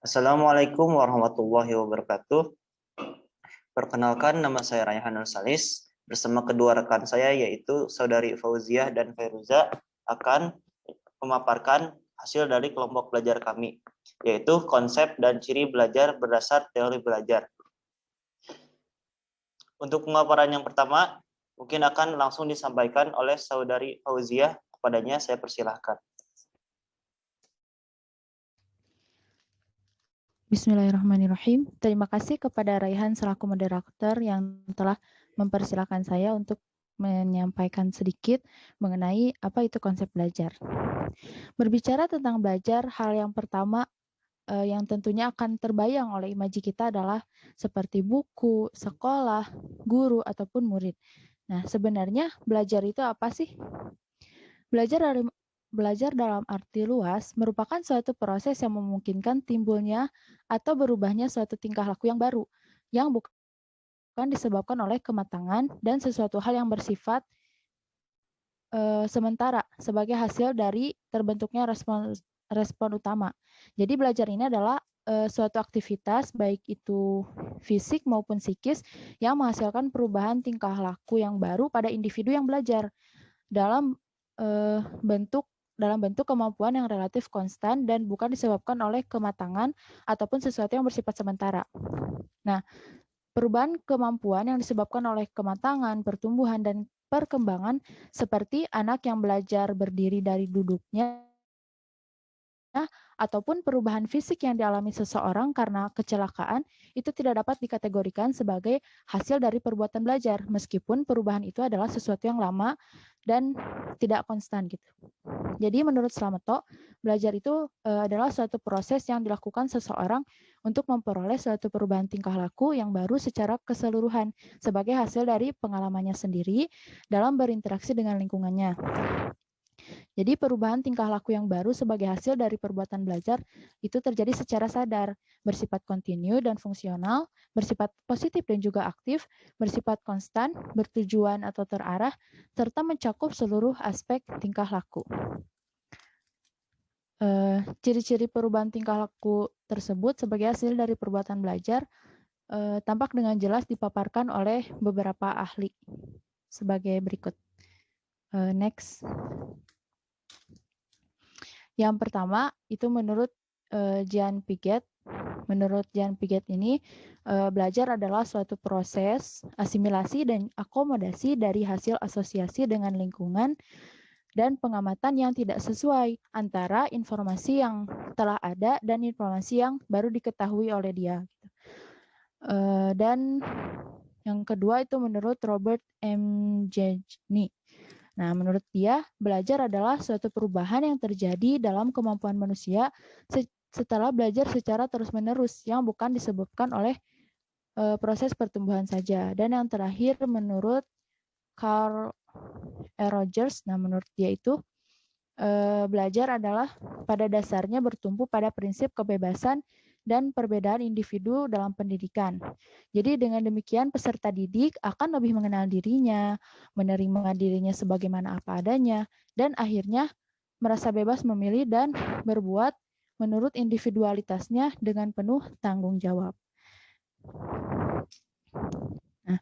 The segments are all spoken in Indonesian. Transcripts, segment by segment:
Assalamualaikum warahmatullahi wabarakatuh. Perkenalkan, nama saya Rayhan Nursalis. Bersama kedua rekan saya yaitu Saudari Fauziah dan Fairuza akan memaparkan hasil dari kelompok belajar kami, yaitu konsep dan ciri belajar berdasar teori belajar. Untuk pemaparan yang pertama, mungkin akan langsung disampaikan oleh Saudari Fauziah. Kepadanya saya persilahkan. Bismillahirrahmanirrahim. Terima kasih kepada Raihan selaku moderator yang telah mempersilahkan saya untuk menyampaikan sedikit mengenai apa itu konsep belajar. Berbicara tentang belajar, hal yang pertama yang tentunya akan terbayang oleh imaji kita adalah seperti buku, sekolah, guru, ataupun murid. Nah, sebenarnya belajar itu apa sih? Belajar dalam arti luas merupakan suatu proses yang memungkinkan timbulnya atau berubahnya suatu tingkah laku yang baru, yang bukan disebabkan oleh kematangan dan sesuatu hal yang bersifat sementara sebagai hasil dari terbentuknya respon utama. Jadi belajar ini adalah suatu aktivitas baik itu fisik maupun psikis yang menghasilkan perubahan tingkah laku yang baru pada individu yang belajar dalam bentuk kemampuan yang relatif konstan dan bukan disebabkan oleh kematangan ataupun sesuatu yang bersifat sementara. Nah, perubahan kemampuan yang disebabkan oleh kematangan, pertumbuhan, dan perkembangan seperti anak yang belajar berdiri dari duduknya ataupun perubahan fisik yang dialami seseorang karena kecelakaan itu tidak dapat dikategorikan sebagai hasil dari perbuatan belajar meskipun perubahan itu adalah sesuatu yang lama dan tidak konstan gitu. Jadi menurut Slameto, belajar itu adalah suatu proses yang dilakukan seseorang untuk memperoleh suatu perubahan tingkah laku yang baru secara keseluruhan sebagai hasil dari pengalamannya sendiri dalam berinteraksi dengan lingkungannya. Jadi perubahan tingkah laku yang baru sebagai hasil dari perbuatan belajar itu terjadi secara sadar, bersifat kontinu dan fungsional, bersifat positif dan juga aktif, bersifat konstan, bertujuan atau terarah, serta mencakup seluruh aspek tingkah laku. Ciri-ciri perubahan tingkah laku tersebut sebagai hasil dari perbuatan belajar tampak dengan jelas dipaparkan oleh beberapa ahli sebagai berikut. Next. Yang pertama itu menurut Jean Piaget. Menurut Jean Piaget ini belajar adalah suatu proses asimilasi dan akomodasi dari hasil asosiasi dengan lingkungan dan pengamatan yang tidak sesuai antara informasi yang telah ada dan informasi yang baru diketahui oleh dia. Dan yang kedua itu menurut Robert M. Jejny. Nah, menurut dia, belajar adalah suatu perubahan yang terjadi dalam kemampuan manusia setelah belajar secara terus-menerus yang bukan disebabkan oleh proses pertumbuhan saja. Dan yang terakhir menurut Carl E. Rogers, nah menurut dia itu belajar adalah pada dasarnya bertumpu pada prinsip kebebasan dan perbedaan individu dalam pendidikan. Jadi dengan demikian peserta didik akan lebih mengenal dirinya, menerima dirinya sebagaimana apa adanya, dan akhirnya merasa bebas memilih dan berbuat menurut individualitasnya dengan penuh tanggung jawab. Nah,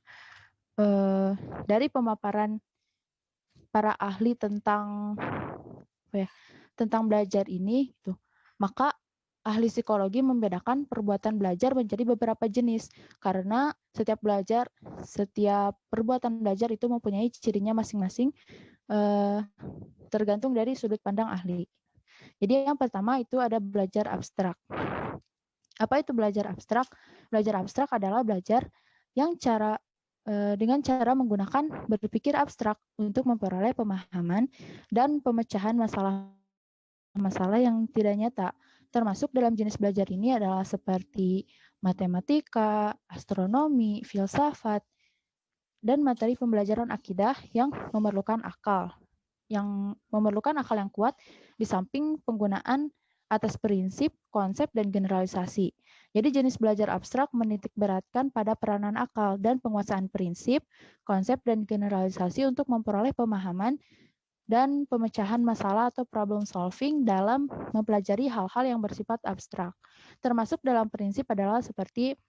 dari pemaparan para ahli tentang belajar ini, maka ahli psikologi membedakan perbuatan belajar menjadi beberapa jenis karena setiap perbuatan belajar itu mempunyai cirinya masing-masing tergantung dari sudut pandang ahli. Jadi yang pertama itu ada belajar abstrak. Apa itu belajar abstrak? Belajar abstrak adalah belajar yang dengan cara menggunakan berpikir abstrak untuk memperoleh pemahaman dan pemecahan masalah yang tidak nyata. Termasuk dalam jenis belajar ini adalah seperti matematika, astronomi, filsafat, dan materi pembelajaran akidah yang memerlukan akal. Yang memerlukan akal yang kuat di samping penggunaan atas prinsip, konsep, dan generalisasi. Jadi jenis belajar abstrak menitik beratkan pada peranan akal dan penguasaan prinsip, konsep, dan generalisasi untuk memperoleh pemahaman dan pemecahan masalah atau problem solving dalam mempelajari hal-hal yang bersifat abstrak. Termasuk dalam prinsip adalah seperti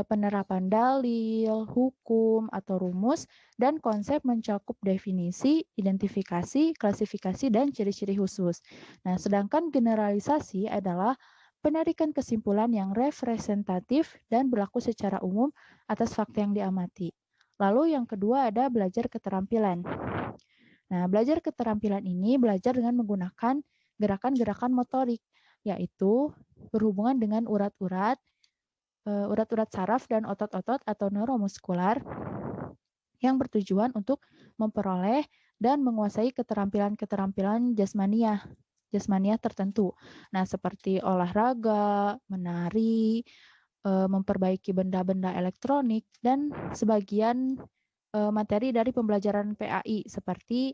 penerapan dalil, hukum, atau rumus, dan konsep mencakup definisi, identifikasi, klasifikasi, dan ciri-ciri khusus. Nah, sedangkan generalisasi adalah penarikan kesimpulan yang representatif dan berlaku secara umum atas fakta yang diamati. Lalu yang kedua ada belajar keterampilan. Nah, belajar keterampilan ini belajar dengan menggunakan gerakan-gerakan motorik, yaitu berhubungan dengan urat-urat saraf dan otot-otot atau neuromuskular yang bertujuan untuk memperoleh dan menguasai keterampilan-keterampilan jasmaniah tertentu. Nah, seperti olahraga, menari, memperbaiki benda-benda elektronik, dan sebagian materi dari pembelajaran PAI seperti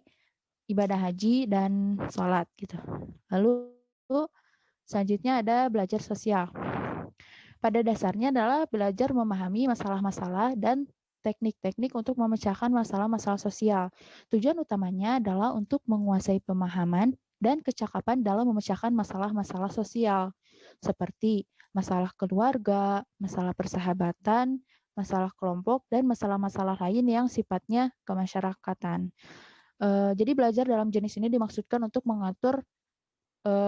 ibadah haji dan sholat gitu. Lalu selanjutnya ada belajar sosial. Pada dasarnya adalah belajar memahami masalah-masalah dan teknik-teknik untuk memecahkan masalah-masalah sosial. Tujuan utamanya adalah untuk menguasai pemahaman dan kecakapan dalam memecahkan masalah-masalah sosial, seperti masalah keluarga, masalah persahabatan, masalah kelompok, dan masalah-masalah lain yang sifatnya kemasyarakatan. Jadi belajar dalam jenis ini dimaksudkan untuk mengatur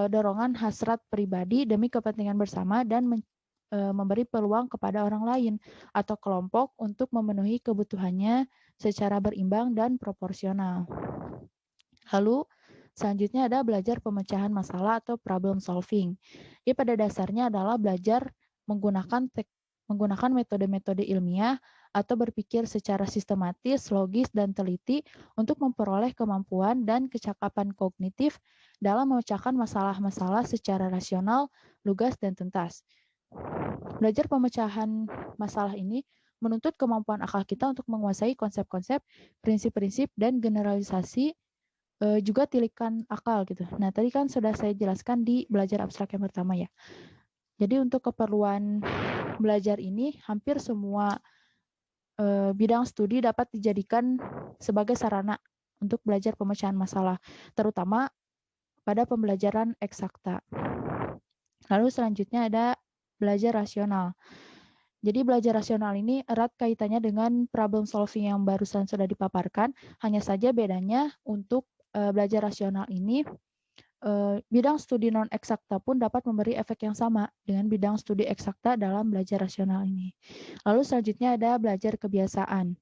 dorongan hasrat pribadi demi kepentingan bersama dan memberi peluang kepada orang lain atau kelompok untuk memenuhi kebutuhannya secara berimbang dan proporsional. Lalu selanjutnya ada belajar pemecahan masalah atau problem solving. Ini pada dasarnya adalah belajar menggunakan metode-metode ilmiah atau berpikir secara sistematis, logis, dan teliti untuk memperoleh kemampuan dan kecakapan kognitif dalam memecahkan masalah-masalah secara rasional, lugas, dan tuntas. Belajar pemecahan masalah ini menuntut kemampuan akal kita untuk menguasai konsep-konsep, prinsip-prinsip, dan generalisasi, juga tilikan akal gitu. Nah, tadi kan sudah saya jelaskan di belajar abstrak yang pertama ya. Jadi untuk keperluan belajar ini, hampir semua bidang studi dapat dijadikan sebagai sarana untuk belajar pemecahan masalah, terutama pada pembelajaran eksakta. Lalu selanjutnya ada belajar rasional. Jadi belajar rasional ini erat kaitannya dengan problem solving yang barusan sudah dipaparkan, hanya saja bedanya untuk belajar rasional ini, bidang studi non-eksakta pun dapat memberi efek yang sama dengan bidang studi eksakta dalam belajar rasional ini. Lalu selanjutnya ada belajar kebiasaan.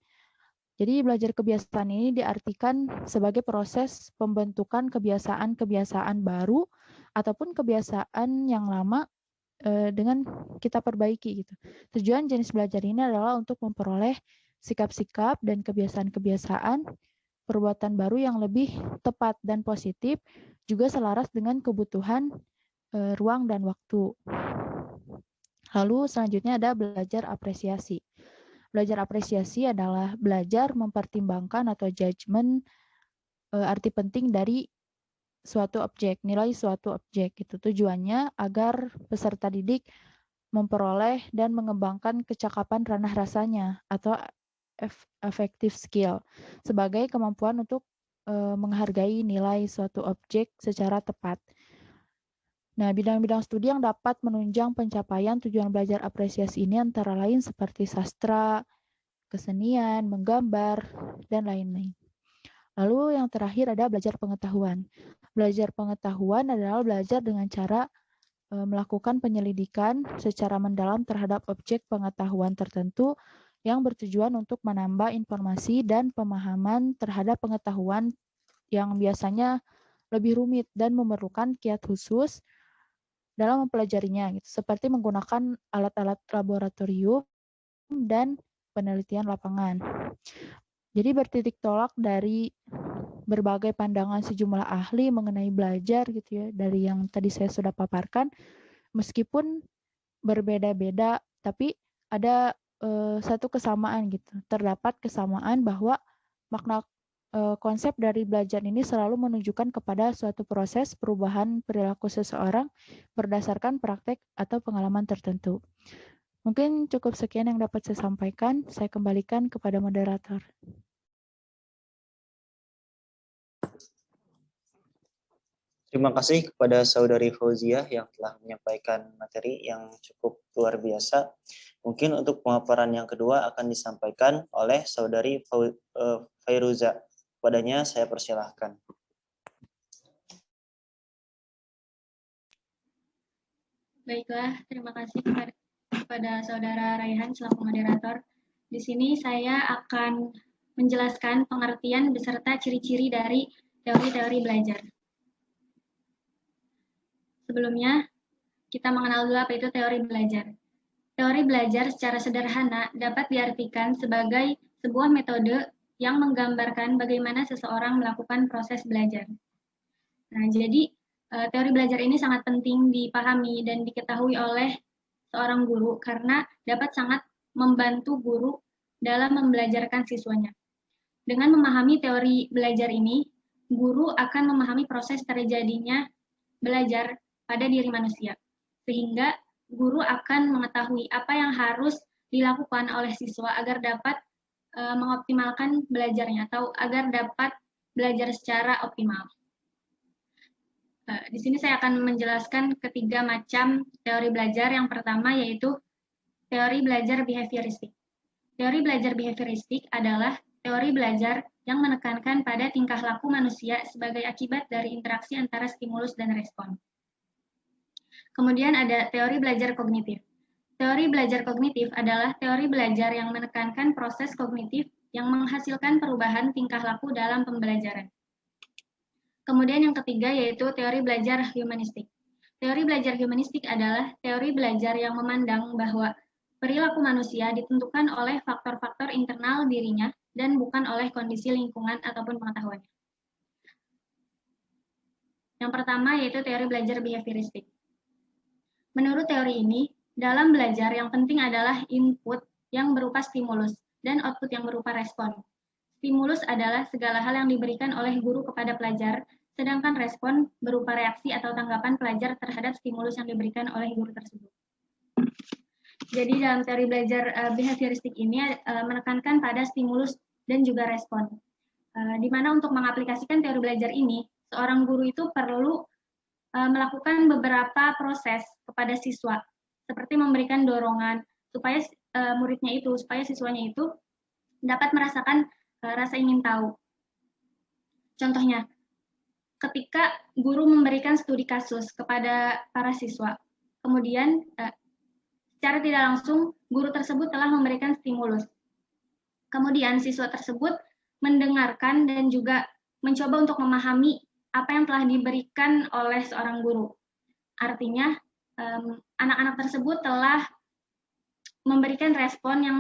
Jadi belajar kebiasaan ini diartikan sebagai proses pembentukan kebiasaan-kebiasaan baru ataupun kebiasaan yang lama dengan kita perbaiki gitu. Tujuan jenis belajar ini adalah untuk memperoleh sikap-sikap dan kebiasaan-kebiasaan perbuatan baru yang lebih tepat dan positif, juga selaras dengan kebutuhan ruang dan waktu. Lalu selanjutnya ada belajar apresiasi. Belajar apresiasi adalah belajar mempertimbangkan atau judgement arti penting dari suatu objek, nilai suatu objek gitu. Tujuannya agar peserta didik memperoleh dan mengembangkan kecakapan ranah rasanya atau affective skill sebagai kemampuan untuk menghargai nilai suatu objek secara tepat. Nah, bidang-bidang studi yang dapat menunjang pencapaian tujuan belajar apresiasi ini antara lain seperti sastra, kesenian, menggambar, dan lain-lain. Lalu yang terakhir ada belajar pengetahuan. Belajar pengetahuan adalah belajar dengan cara melakukan penyelidikan secara mendalam terhadap objek pengetahuan tertentu yang bertujuan untuk menambah informasi dan pemahaman terhadap pengetahuan yang biasanya lebih rumit dan memerlukan kiat khusus dalam mempelajarinya, gitu, seperti menggunakan alat-alat laboratorium dan penelitian lapangan. Jadi bertitik tolak dari berbagai pandangan sejumlah ahli mengenai belajar gitu ya, dari yang tadi saya sudah paparkan, meskipun berbeda-beda, tapi ada satu kesamaan gitu. Terdapat kesamaan bahwa makna konsep dari belajar ini selalu menunjukkan kepada suatu proses perubahan perilaku seseorang berdasarkan praktek atau pengalaman tertentu. Mungkin cukup sekian yang dapat saya sampaikan. Saya kembalikan kepada moderator. Terima kasih kepada Saudari Fauziah yang telah menyampaikan materi yang cukup luar biasa. Mungkin untuk pemaparan yang kedua akan disampaikan oleh Saudari Fairuza. Padanya saya persilahkan. Baiklah, terima kasih kepada Saudara Raihan selaku moderator. Di sini saya akan menjelaskan pengertian beserta ciri-ciri dari teori-teori belajar. Sebelumnya, kita mengenal dulu apa itu teori belajar. Teori belajar secara sederhana dapat diartikan sebagai sebuah metode yang menggambarkan bagaimana seseorang melakukan proses belajar. Nah, jadi teori belajar ini sangat penting dipahami dan diketahui oleh seorang guru karena dapat sangat membantu guru dalam membelajarkan siswanya. Dengan memahami teori belajar ini, guru akan memahami proses terjadinya belajar pada diri manusia, sehingga guru akan mengetahui apa yang harus dilakukan oleh siswa agar dapat mengoptimalkan belajarnya atau agar dapat belajar secara optimal. Di sini saya akan menjelaskan ketiga macam teori belajar. Yang pertama yaitu teori belajar behavioristik. Teori belajar behavioristik adalah teori belajar yang menekankan pada tingkah laku manusia sebagai akibat dari interaksi antara stimulus dan respon. Kemudian ada teori belajar kognitif. Teori belajar kognitif adalah teori belajar yang menekankan proses kognitif yang menghasilkan perubahan tingkah laku dalam pembelajaran. Kemudian yang ketiga yaitu teori belajar humanistik. Teori belajar humanistik adalah teori belajar yang memandang bahwa perilaku manusia ditentukan oleh faktor-faktor internal dirinya dan bukan oleh kondisi lingkungan ataupun pengetahuannya. Yang pertama yaitu teori belajar behavioristik. Menurut teori ini, dalam belajar yang penting adalah input yang berupa stimulus dan output yang berupa respon. Stimulus adalah segala hal yang diberikan oleh guru kepada pelajar, sedangkan respon berupa reaksi atau tanggapan pelajar terhadap stimulus yang diberikan oleh guru tersebut. Jadi dalam teori belajar behavioristik ini menekankan pada stimulus dan juga respon. Di mana untuk mengaplikasikan teori belajar ini, seorang guru itu perlu melakukan beberapa proses kepada siswa, seperti memberikan dorongan supaya supaya siswanya itu dapat merasakan rasa ingin tahu. Contohnya, ketika guru memberikan studi kasus kepada para siswa, kemudian secara tidak langsung guru tersebut telah memberikan stimulus. Kemudian siswa tersebut mendengarkan dan juga mencoba untuk memahami apa yang telah diberikan oleh seorang guru. Artinya, anak-anak tersebut telah memberikan respon yang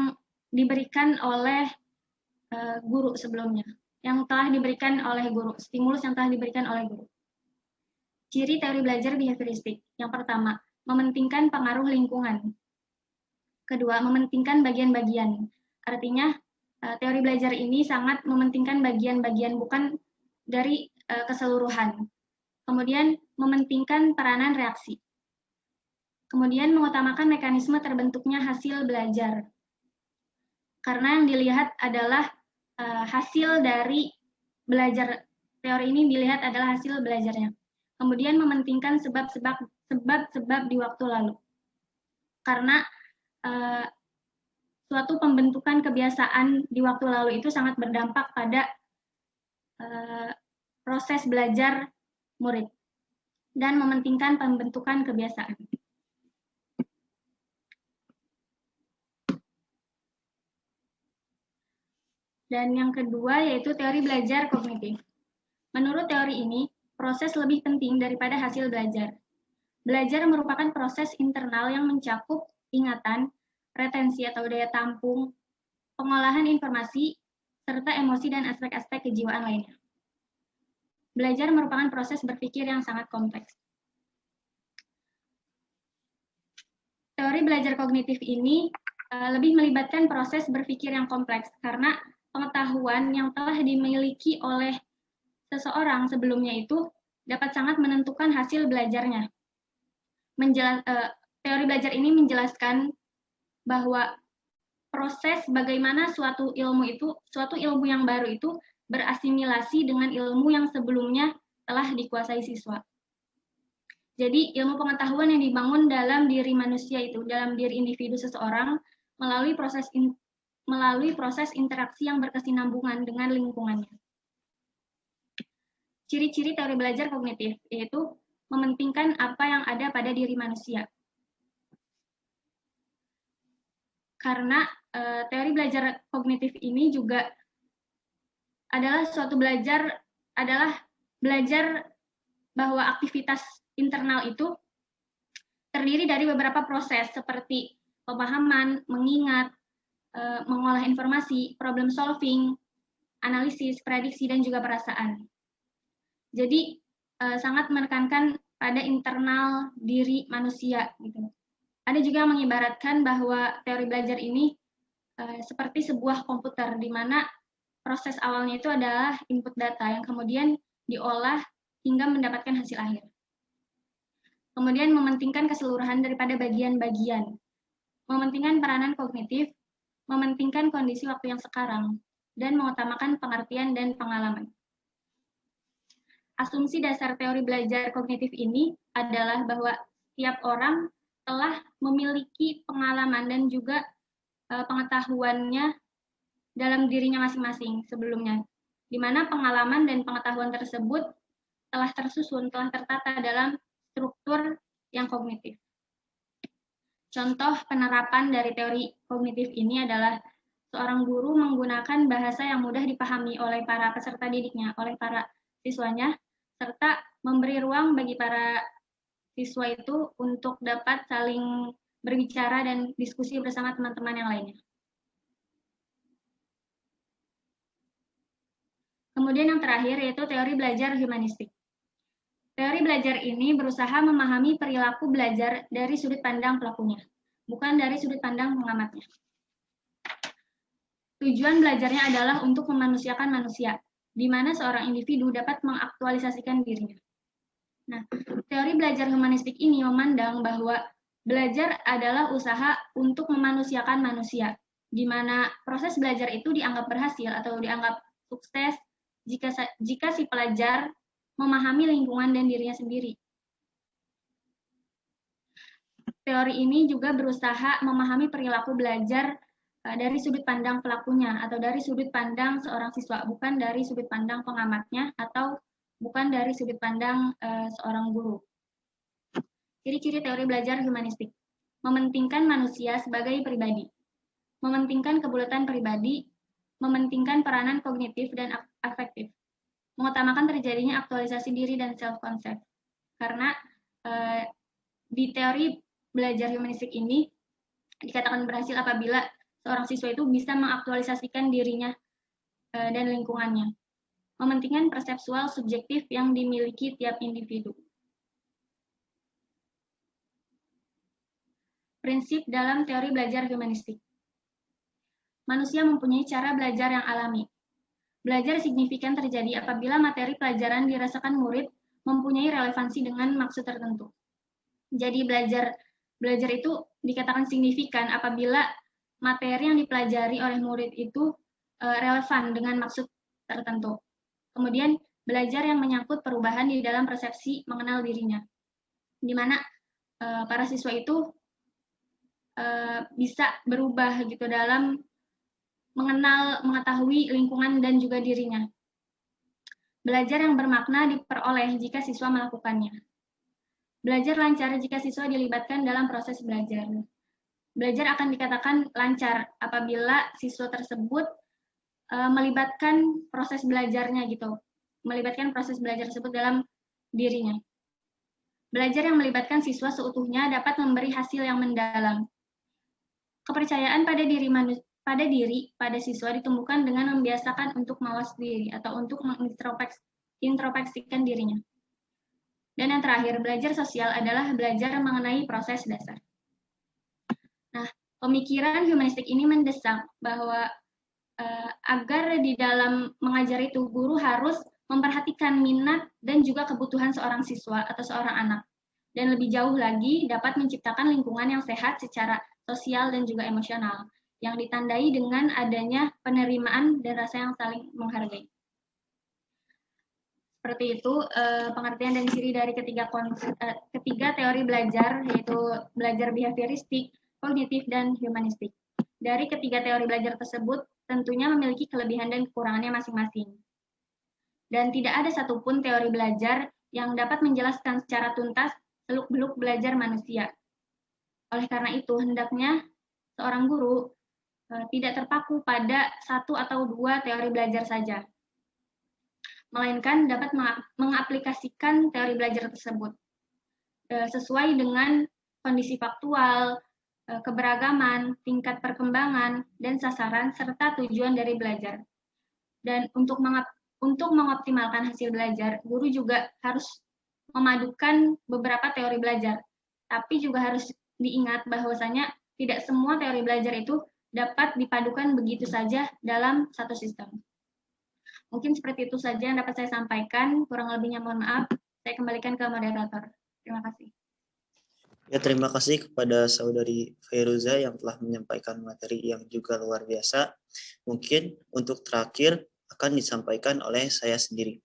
diberikan oleh guru sebelumnya, yang telah diberikan oleh guru, stimulus yang telah diberikan oleh guru. Ciri teori belajar behavioristik. Yang pertama, mementingkan pengaruh lingkungan. Kedua, mementingkan bagian-bagian. Artinya, teori belajar ini sangat mementingkan bagian-bagian, bukan dari keseluruhan. Kemudian mementingkan peranan reaksi. Kemudian mengutamakan mekanisme terbentuknya hasil belajar. Karena yang dilihat adalah hasil dari belajar, teori ini dilihat adalah hasil belajarnya. Kemudian mementingkan sebab-sebab di waktu lalu. Karena suatu pembentukan kebiasaan di waktu lalu itu sangat berdampak pada proses belajar murid dan mementingkan pembentukan kebiasaan. Dan yang kedua yaitu teori belajar kognitif. Menurut teori ini, proses lebih penting daripada hasil belajar. Belajar merupakan proses internal yang mencakup ingatan, retensi atau daya tampung, pengolahan informasi, serta emosi dan aspek-aspek kejiwaan lainnya. Belajar merupakan proses berpikir yang sangat kompleks. Teori belajar kognitif ini lebih melibatkan proses berpikir yang kompleks karena pengetahuan yang telah dimiliki oleh seseorang sebelumnya itu dapat sangat menentukan hasil belajarnya. Teori belajar ini menjelaskan bahwa proses bagaimana suatu ilmu yang baru itu berasimilasi dengan ilmu yang sebelumnya telah dikuasai siswa. Jadi ilmu pengetahuan yang dibangun dalam diri manusia itu, dalam diri individu seseorang melalui proses interaksi yang berkesinambungan dengan lingkungannya. Ciri-ciri teori belajar kognitif yaitu mementingkan apa yang ada pada diri manusia. Karena teori belajar kognitif ini juga adalah belajar bahwa aktivitas internal itu terdiri dari beberapa proses seperti pemahaman, mengingat, mengolah informasi, problem solving, analisis, prediksi, dan juga perasaan. Jadi sangat menekankan pada internal diri manusia gitu. Ada juga yang mengibaratkan bahwa teori belajar ini seperti sebuah komputer di mana proses awalnya itu adalah input data yang kemudian diolah hingga mendapatkan hasil akhir. Kemudian mementingkan keseluruhan daripada bagian-bagian, mementingkan peranan kognitif, mementingkan kondisi waktu yang sekarang, dan mengutamakan pengertian dan pengalaman. Asumsi dasar teori belajar kognitif ini adalah bahwa setiap orang telah memiliki pengalaman dan juga pengetahuannya dalam dirinya masing-masing sebelumnya, di mana pengalaman dan pengetahuan tersebut telah tersusun, telah tertata dalam struktur yang kognitif. Contoh penerapan dari teori kognitif ini adalah seorang guru menggunakan bahasa yang mudah dipahami oleh para peserta didiknya, oleh para siswanya, serta memberi ruang bagi para siswa itu untuk dapat saling berbicara dan diskusi bersama teman-teman yang lainnya. Kemudian yang terakhir yaitu teori belajar humanistik. Teori belajar ini berusaha memahami perilaku belajar dari sudut pandang pelakunya, bukan dari sudut pandang pengamatnya. Tujuan belajarnya adalah untuk memanusiakan manusia, di mana seorang individu dapat mengaktualisasikan dirinya. Nah, teori belajar humanistik ini memandang bahwa belajar adalah usaha untuk memanusiakan manusia, di mana proses belajar itu dianggap berhasil atau dianggap sukses jika si pelajar memahami lingkungan dan dirinya sendiri. Teori ini juga berusaha memahami perilaku belajar dari sudut pandang pelakunya atau dari sudut pandang seorang siswa, bukan dari sudut pandang pengamatnya atau bukan dari sudut pandang seorang guru. Ciri-ciri teori belajar humanistik: mementingkan manusia sebagai pribadi, mementingkan kebulatan pribadi, mementingkan peranan kognitif dan afektif, mengutamakan terjadinya aktualisasi diri dan self-concept. Karena di teori belajar humanistik ini dikatakan berhasil apabila seorang siswa itu bisa mengaktualisasikan dirinya dan lingkungannya. Mementingkan perseptual subjektif yang dimiliki tiap individu. Prinsip dalam teori belajar humanistik. Manusia mempunyai cara belajar yang alami. Belajar signifikan terjadi apabila materi pelajaran dirasakan murid mempunyai relevansi dengan maksud tertentu. Jadi belajar itu dikatakan signifikan apabila materi yang dipelajari oleh murid itu relevan dengan maksud tertentu. Kemudian belajar yang menyangkut perubahan di dalam persepsi mengenal dirinya, di mana para siswa itu bisa berubah gitu dalam mengetahui lingkungan dan juga dirinya. Belajar yang bermakna diperoleh jika siswa melakukannya. Belajar lancar jika siswa dilibatkan dalam proses belajar. Belajar akan dikatakan lancar apabila siswa tersebut melibatkan proses belajarnya gitu, melibatkan proses belajar tersebut dalam dirinya. Belajar yang melibatkan siswa seutuhnya dapat memberi hasil yang mendalam. Kepercayaan pada siswa ditumbuhkan dengan membiasakan untuk mawas diri atau untuk mengintrospeksikan dirinya. Dan yang terakhir, belajar sosial adalah belajar mengenai proses dasar. Nah, pemikiran humanistik ini mendesak bahwa agar di dalam mengajar itu guru harus memperhatikan minat dan juga kebutuhan seorang siswa atau seorang anak. Dan lebih jauh lagi dapat menciptakan lingkungan yang sehat secara sosial dan juga emosional, yang ditandai dengan adanya penerimaan dan rasa yang saling menghargai. Seperti itu pengertian dan ciri dari ketiga teori belajar, yaitu belajar behavioristik, kognitif, dan humanistik. Dari ketiga teori belajar tersebut tentunya memiliki kelebihan dan kekurangannya masing-masing. Dan tidak ada satupun teori belajar yang dapat menjelaskan secara tuntas seluk-beluk belajar manusia. Oleh karena itu, hendaknya seorang guru tidak terpaku pada satu atau dua teori belajar saja, melainkan dapat mengaplikasikan teori belajar tersebut sesuai dengan kondisi faktual, keberagaman, tingkat perkembangan, dan sasaran, serta tujuan dari belajar. Dan untuk mengoptimalkan hasil belajar, guru juga harus memadukan beberapa teori belajar, tapi juga harus diingat bahwasanya tidak semua teori belajar itu dapat dipadukan begitu saja dalam satu sistem. Mungkin seperti itu saja yang dapat saya sampaikan. Kurang lebihnya mohon maaf. Saya kembalikan ke moderator. Terima kasih. Ya, terima kasih kepada Saudari Fairuza yang telah menyampaikan materi yang juga luar biasa. Mungkin untuk terakhir akan disampaikan oleh saya sendiri.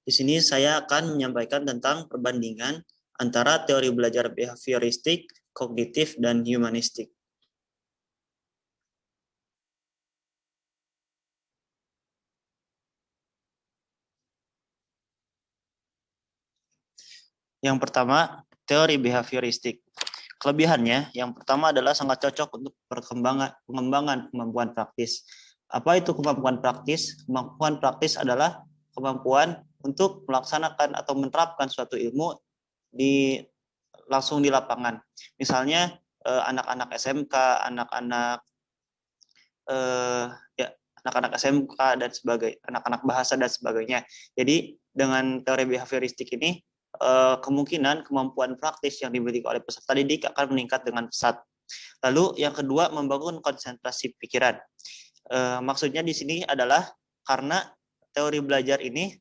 Di sini saya akan menyampaikan tentang perbandingan antara teori belajar behavioristik, kognitif, dan humanistik. Yang pertama, teori behavioristik. Kelebihannya, yang pertama adalah sangat cocok untuk pengembangan kemampuan praktis. Apa itu kemampuan praktis? Kemampuan praktis adalah kemampuan untuk melaksanakan atau menerapkan suatu ilmu langsung di lapangan. Misalnya anak-anak SMK, anak-anak SMK dan sebagainya, anak-anak bahasa dan sebagainya. Jadi dengan teori behavioristik ini kemungkinan kemampuan praktis yang dimiliki oleh peserta didik akan meningkat dengan pesat. Lalu yang kedua, membangun konsentrasi pikiran. Maksudnya di sini adalah karena teori belajar ini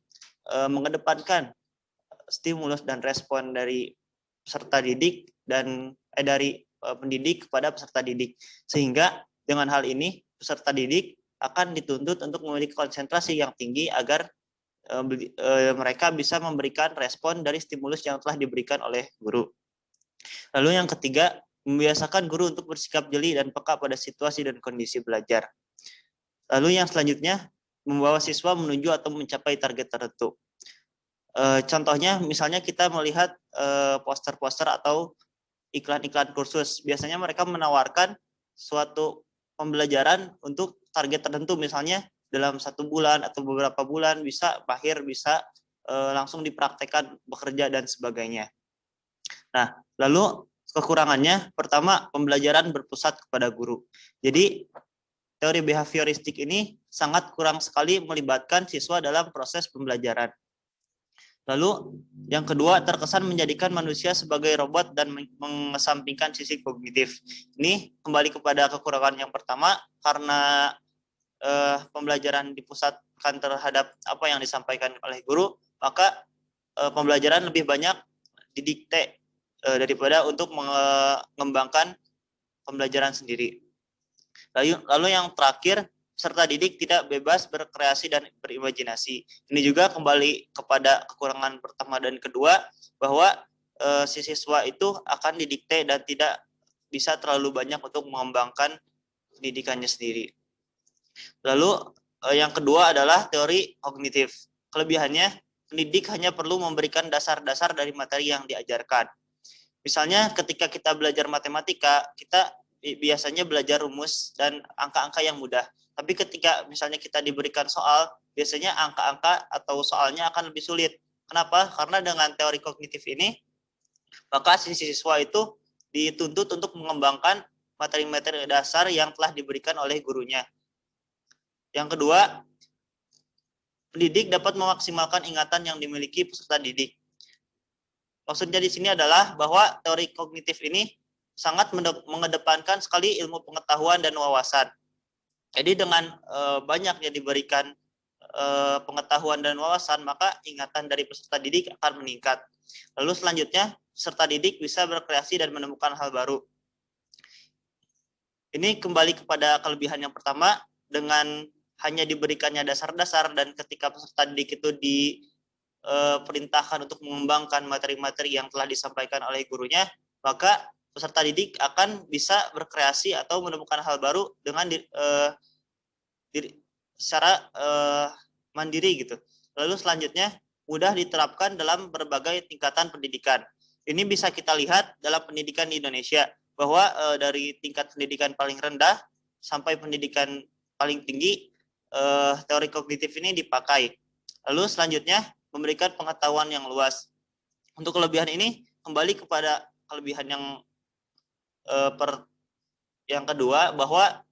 mengedepankan stimulus dan respon dari peserta didik dan dari pendidik kepada peserta didik, sehingga dengan hal ini peserta didik akan dituntut untuk memiliki konsentrasi yang tinggi agar mereka bisa memberikan respon dari stimulus yang telah diberikan oleh guru. Lalu yang ketiga, membiasakan guru untuk bersikap jeli dan peka pada situasi dan kondisi belajar. Lalu yang selanjutnya, membawa siswa menuju atau mencapai target tertentu. Contohnya, misalnya kita melihat poster-poster atau iklan-iklan kursus. Biasanya mereka menawarkan suatu pembelajaran untuk target tertentu, misalnya dalam 1 bulan atau beberapa bulan bisa mahir, bisa langsung dipraktekkan bekerja dan sebagainya. Nah, lalu kekurangannya, pertama, pembelajaran berpusat kepada guru. Jadi teori behavioristik ini sangat kurang sekali melibatkan siswa dalam proses pembelajaran. Lalu yang kedua, terkesan menjadikan manusia sebagai robot dan mengesampingkan sisi kognitif. Ini kembali kepada kekurangan yang pertama, karena pembelajaran dipusatkan terhadap apa yang disampaikan oleh guru, maka pembelajaran lebih banyak didikte daripada untuk mengembangkan pembelajaran sendiri. Lalu yang terakhir, peserta didik tidak bebas berkreasi dan berimajinasi. Ini juga kembali kepada kekurangan pertama dan kedua, bahwa si siswa itu akan didikte dan tidak bisa terlalu banyak untuk mengembangkan pendidikannya sendiri. Lalu yang kedua adalah teori kognitif. Kelebihannya, pendidik hanya perlu memberikan dasar-dasar dari materi yang diajarkan. Misalnya ketika kita belajar matematika, kita biasanya belajar rumus dan angka-angka yang mudah. Tapi ketika misalnya kita diberikan soal, biasanya angka-angka atau soalnya akan lebih sulit. Kenapa? Karena dengan teori kognitif ini, maka siswa itu dituntut untuk mengembangkan materi-materi dasar yang telah diberikan oleh gurunya. Yang kedua, pendidik dapat memaksimalkan ingatan yang dimiliki peserta didik. Maksudnya di sini adalah bahwa teori kognitif ini sangat mengedepankan sekali ilmu pengetahuan dan wawasan. Jadi dengan banyaknya diberikan pengetahuan dan wawasan, maka ingatan dari peserta didik akan meningkat. Lalu selanjutnya, peserta didik bisa berkreasi dan menemukan hal baru. Ini kembali kepada kelebihan yang pertama, dengan hanya diberikannya dasar-dasar dan ketika peserta didik itu diperintahkan untuk mengembangkan materi-materi yang telah disampaikan oleh gurunya, maka peserta didik akan bisa berkreasi atau menemukan hal baru dengan secara mandiri gitu. Lalu selanjutnya mudah diterapkan dalam berbagai tingkatan pendidikan. Ini bisa kita lihat dalam pendidikan di Indonesia bahwa dari tingkat pendidikan paling rendah sampai pendidikan paling tinggi teori kognitif ini dipakai. Lalu selanjutnya memberikan pengetahuan yang luas. Untuk kelebihan ini kembali kepada kelebihan yang kedua, bahwa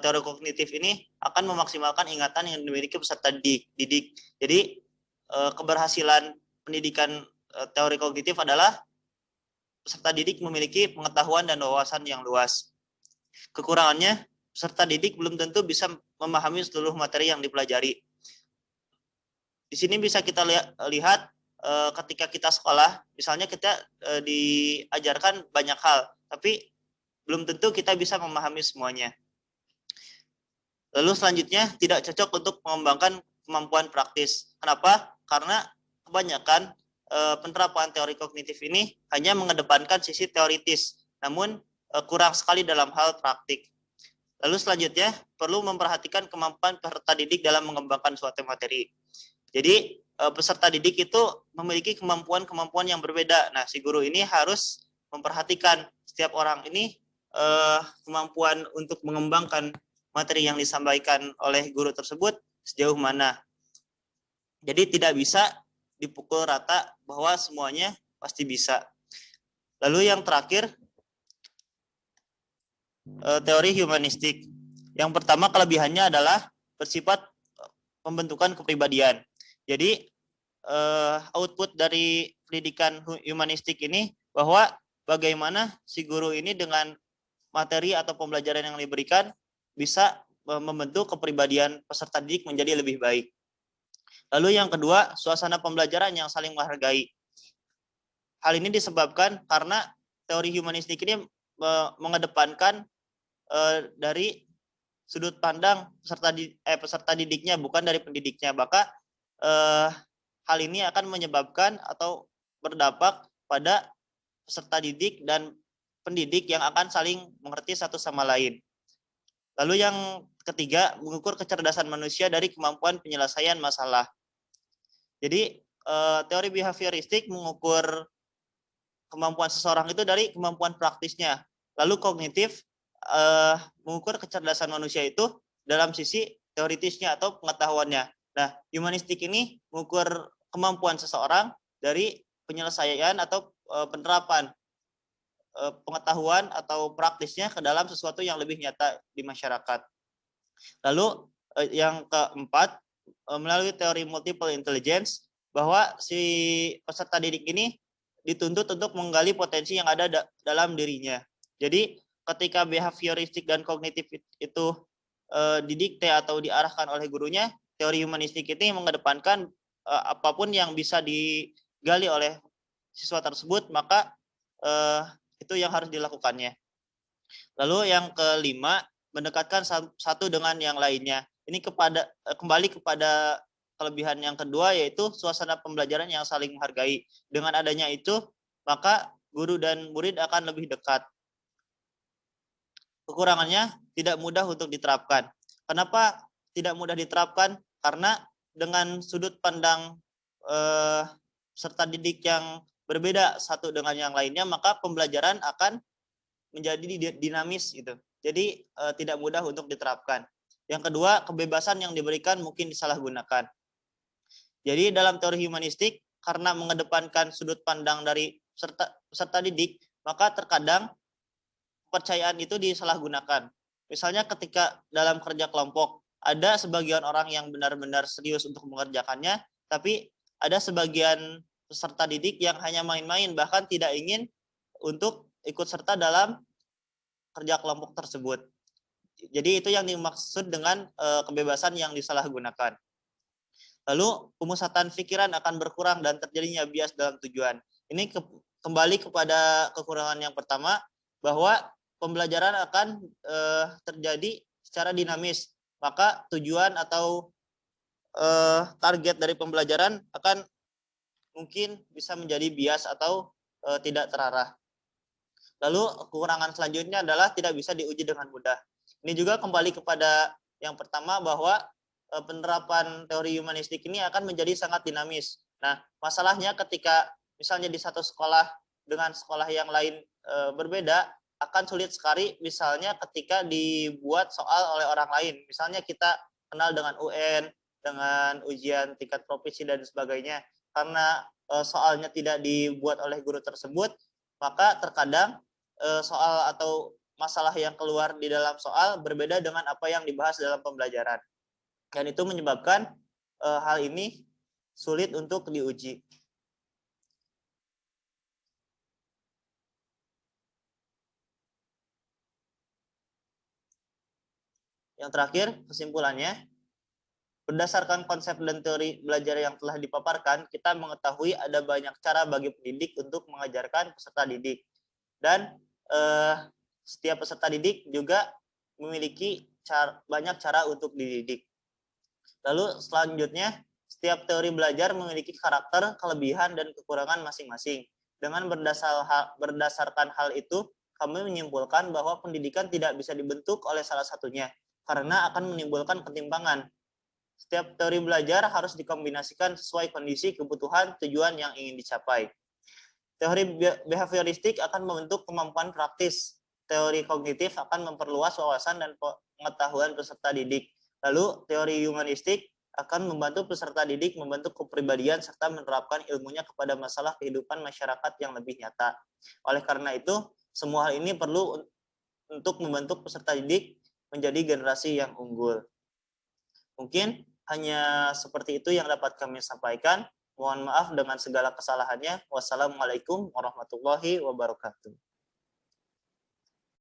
teori kognitif ini akan memaksimalkan ingatan yang dimiliki peserta didik. Jadi keberhasilan pendidikan teori kognitif adalah peserta didik memiliki pengetahuan dan wawasan yang luas. Kekurangannya, peserta didik belum tentu bisa memahami seluruh materi yang dipelajari. Di sini bisa kita lihat ketika kita sekolah, misalnya kita diajarkan banyak hal, tapi belum tentu kita bisa memahami semuanya. Lalu selanjutnya, tidak cocok untuk mengembangkan kemampuan praktis. Kenapa? Karena kebanyakan penerapan teori kognitif ini hanya mengedepankan sisi teoritis, namun kurang sekali dalam hal praktik. Lalu selanjutnya, perlu memperhatikan kemampuan peserta didik dalam mengembangkan suatu materi. Jadi peserta didik itu memiliki kemampuan-kemampuan yang berbeda. Nah, si guru ini harus memperhatikan setiap orang ini kemampuan untuk mengembangkan materi yang disampaikan oleh guru tersebut sejauh mana. Jadi tidak bisa dipukul rata bahwa semuanya pasti bisa. Lalu yang terakhir, teori humanistik. Yang pertama kelebihannya adalah bersifat pembentukan kepribadian. Jadi output dari pendidikan humanistik ini bahwa bagaimana si guru ini dengan materi atau pembelajaran yang diberikan bisa membentuk kepribadian peserta didik menjadi lebih baik. Lalu yang kedua, suasana pembelajaran yang saling menghargai. Hal ini disebabkan karena teori humanistik ini mengedepankan dari sudut pandang peserta didiknya, bukan dari pendidiknya. Maka hal ini akan menyebabkan atau berdampak pada peserta didik dan pendidik yang akan saling mengerti satu sama lain. Lalu yang ketiga, mengukur kecerdasan manusia dari kemampuan penyelesaian masalah. Jadi teori behavioristik mengukur kemampuan seseorang itu dari kemampuan praktisnya. Lalu kognitif mengukur kecerdasan manusia itu dalam sisi teoritisnya atau pengetahuannya. Nah, humanistik ini mengukur kemampuan seseorang dari penyelesaian atau penerapan pengetahuan atau praktisnya ke dalam sesuatu yang lebih nyata di masyarakat. Lalu yang keempat, melalui teori multiple intelligence, bahwa si peserta didik ini dituntut untuk menggali potensi yang ada dalam dirinya. Jadi ketika behavioristik dan kognitif itu didikte atau diarahkan oleh gurunya, teori humanistik ini mengedepankan apapun yang bisa digali oleh siswa tersebut, maka itu yang harus dilakukannya. Lalu yang kelima, mendekatkan satu dengan yang lainnya. Ini kembali kepada kelebihan yang kedua, yaitu suasana pembelajaran yang saling menghargai. Dengan adanya itu, maka guru dan murid akan lebih dekat. Kekurangannya tidak mudah untuk diterapkan. Kenapa tidak mudah diterapkan? Karena dengan sudut pandang peserta didik yang berbeda satu dengan yang lainnya, maka pembelajaran akan menjadi dinamis gitu. Jadi tidak mudah untuk diterapkan. Yang kedua, kebebasan yang diberikan mungkin disalahgunakan. Jadi dalam teori humanistik, karena mengedepankan sudut pandang dari peserta didik, maka terkadang kepercayaan itu disalahgunakan. Misalnya ketika dalam kerja kelompok, ada sebagian orang yang benar-benar serius untuk mengerjakannya, tapi ada sebagian peserta didik yang hanya main-main, bahkan tidak ingin untuk ikut serta dalam kerja kelompok tersebut. Jadi itu yang dimaksud dengan kebebasan yang disalahgunakan. Lalu pemusatan pikiran akan berkurang dan terjadinya bias dalam tujuan. Ini kembali kepada kekurangan yang pertama, bahwa pembelajaran akan terjadi secara dinamis. Maka tujuan atau target dari pembelajaran akan mungkin bisa menjadi bias atau tidak terarah. Lalu kekurangan selanjutnya adalah tidak bisa diuji dengan mudah. Ini juga kembali kepada yang pertama bahwa penerapan teori humanistik ini akan menjadi sangat dinamis. Nah, masalahnya ketika misalnya di satu sekolah dengan sekolah yang lain berbeda, akan sulit sekali misalnya ketika dibuat soal oleh orang lain. Misalnya kita kenal dengan UN, dengan ujian tingkat provinsi dan sebagainya. Karena soalnya tidak dibuat oleh guru tersebut, maka terkadang soal atau masalah yang keluar di dalam soal berbeda dengan apa yang dibahas dalam pembelajaran. Dan itu menyebabkan hal ini sulit untuk diuji. Yang terakhir, kesimpulannya, berdasarkan konsep dan teori belajar yang telah dipaparkan, kita mengetahui ada banyak cara bagi pendidik untuk mengajarkan peserta didik. Dan setiap peserta didik juga memiliki banyak cara untuk dididik. Lalu selanjutnya, setiap teori belajar memiliki karakter, kelebihan, dan kekurangan masing-masing. Dengan berdasarkan hal itu, kami menyimpulkan bahwa pendidikan tidak bisa dibentuk oleh salah satunya, karena akan menimbulkan ketimpangan. Setiap teori belajar harus dikombinasikan sesuai kondisi, kebutuhan, tujuan yang ingin dicapai. Teori behavioristik akan membentuk kemampuan praktis. Teori kognitif akan memperluas wawasan dan pengetahuan peserta didik. Lalu teori humanistik akan membantu peserta didik membentuk kepribadian serta menerapkan ilmunya kepada masalah kehidupan masyarakat yang lebih nyata. Oleh karena itu, semua hal ini perlu untuk membentuk peserta didik menjadi generasi yang unggul. Mungkin hanya seperti itu yang dapat kami sampaikan. Mohon maaf dengan segala kesalahannya. Wassalamualaikum warahmatullahi wabarakatuh.